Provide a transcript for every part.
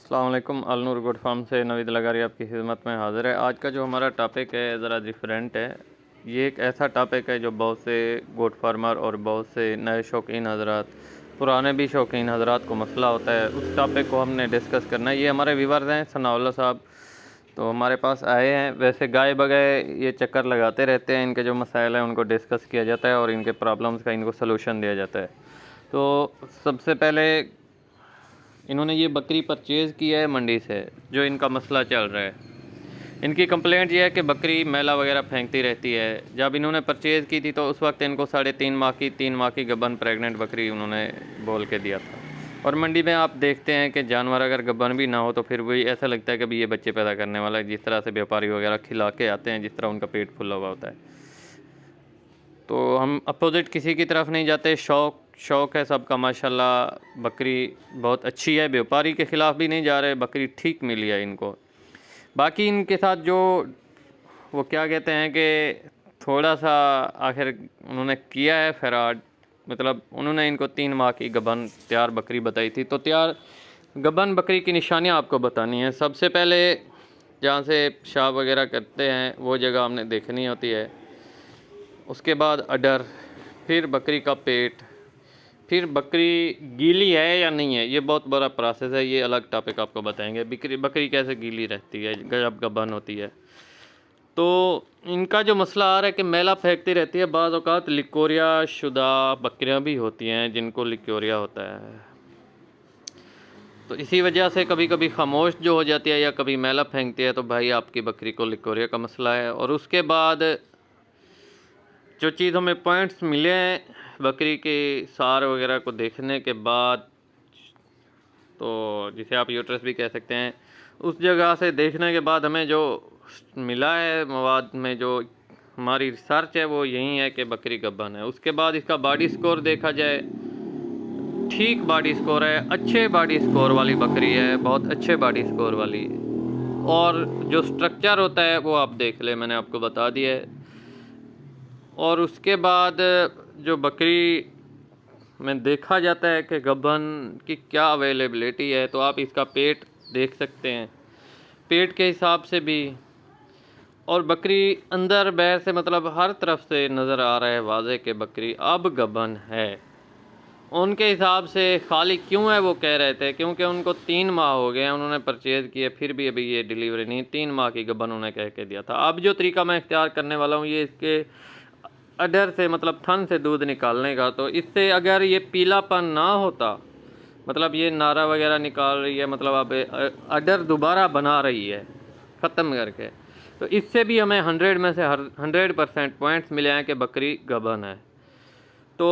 अस्सलाम वालेकुम। Al Noor good farm से नवीद लगारी आपकी खिदमत में हाज़िर है। आज का जो हमारा टॉपिक है ज़रा डिफरेंट है। ये एक ऐसा टॉपिक है जो बहुत से गोट फार्मर और बहुत से नए शौकीन हजरात, पुराने भी शौकीन हजरात को मसला होता है। उस टॉपिक को हमने डिस्कस करना है। ये हमारे व्यूअर्स हैं सनाउल्लाह साहब, तो हमारे पास आए हैं। वैसे गाय बगाए ये चक्कर लगाते रहते हैं, इनके जो मसाइल हैं उनको डिस्कस किया जाता है और इनके प्रॉब्लम्स का इनको सलूशन दिया जाता है। तो सबसे पहले इन्होंने ये बकरी परचेज़ की है मंडी से। जो इनका मसला चल रहा है, इनकी कंप्लेंट ये है कि बकरी मैला वगैरह फेंकती रहती है। जब इन्होंने परचेज़ की थी तो उस वक्त इनको 3.5 माह की गब्बन प्रेग्नेंट बकरी उन्होंने बोल के दिया था। और मंडी में आप देखते हैं कि जानवर अगर गब्बन भी ना हो तो फिर भी ऐसा लगता है कि भी ये बच्चे पैदा करने वाला है, जिस तरह से व्यापारी वगैरह खिला के आते हैं, जिस तरह उनका पेट फुला हुआ होता है। तो हम अपोजिट किसी की तरफ नहीं जाते। शौक़ है सबका माशाल्लाह। बकरी बहुत अच्छी है, व्यापारी के ख़िलाफ़ भी नहीं जा रहे, बकरी ठीक मिली है इनको। बाकी इनके साथ जो वो क्या कहते हैं कि थोड़ा सा आखिर उन्होंने किया है फ्रॉड। मतलब उन्होंने इनको 3 माह की गबन तैयार बकरी बताई थी। तो तैयार गबन बकरी की निशानियाँ आपको बतानी है। सबसे पहले जहाँ से पेशाब वगैरह करते हैं वो जगह हमने देखनी होती है। उसके बाद अडर, फिर बकरी का पेट, फिर बकरी गीली है या नहीं है, ये बहुत बड़ा प्रोसेस है। ये अलग टॉपिक आपको बताएंगे। बकरी कैसे गीली रहती है जब गबन होती है। तो इनका जो मसला आ रहा है कि मैला फेंकती रहती है। बाज़ औक़ात लिकोरिया शुदा बकरियां भी होती हैं जिनको लिकोरिया होता है, तो इसी वजह से कभी कभी खामोश जो हो जाती है या कभी मैला फेंकती है, तो भाई आपकी बकरी को लिकोरिया का मसला है। और उसके बाद जो चीज़ हमें पॉइंट्स मिले हैं बकरी के सार वगैरह को देखने के बाद, तो जिसे आप यूट्रस भी कह सकते हैं, उस जगह से देखने के बाद हमें जो मिला है मवाद में, जो हमारी रिसर्च है वो यही है कि बकरी गब्बन है। उसके बाद इसका बॉडी स्कोर देखा जाए, ठीक बॉडी स्कोर है, अच्छे बॉडी स्कोर वाली बकरी है, बहुत अच्छे बॉडी स्कोर वाली। और जो स्ट्रक्चर होता है वो आप देख ले, मैंने आपको बता दिया है। और उसके बाद जो बकरी में देखा जाता है कि गब्बन की क्या अवेलेबिलिटी है, तो आप इसका पेट देख सकते हैं, पेट के हिसाब से भी। और बकरी अंदर बाहर से मतलब हर तरफ से नज़र आ रहा है वाज़े के बकरी अब गब्बन है। उनके हिसाब से खाली क्यों है वो कह रहे थे क्योंकि उनको 3 माह हो गए हैं, उन्होंने परचेज़ किए, फिर भी अभी ये डिलीवरी नहीं। 3 माह की गब्बन उन्होंने कह के दिया था। अब जो तरीका मैं इख्तियार करने वाला हूँ ये इसके अडर से मतलब थन से दूध निकालने का। तो इससे अगर ये पीलापन ना होता, मतलब ये नारा वगैरह निकाल रही है, मतलब अब अडर दोबारा बना रही है ख़त्म करके, तो इससे भी हमें 100 में से 100% पॉइंट्स मिले हैं कि बकरी गबन है। तो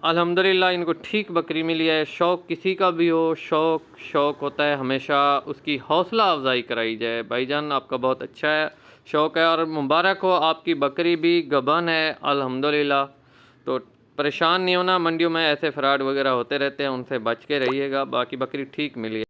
अल्हम्दुलिल्लाह इनको ठीक बकरी मिली है। शौक़ किसी का भी हो, शौक़ होता है, हमेशा उसकी हौसला अफजाई कराई जाए। भाईजान आपका बहुत अच्छा है, शौक़ है, और मुबारक हो, आपकी बकरी भी गबन है अल्हम्दुलिल्लाह। तो परेशान नहीं होना, मंडियों में ऐसे फ्रॉड वगैरह होते रहते हैं, उनसे बच के रहिएगा। बाकी बकरी ठीक मिली है।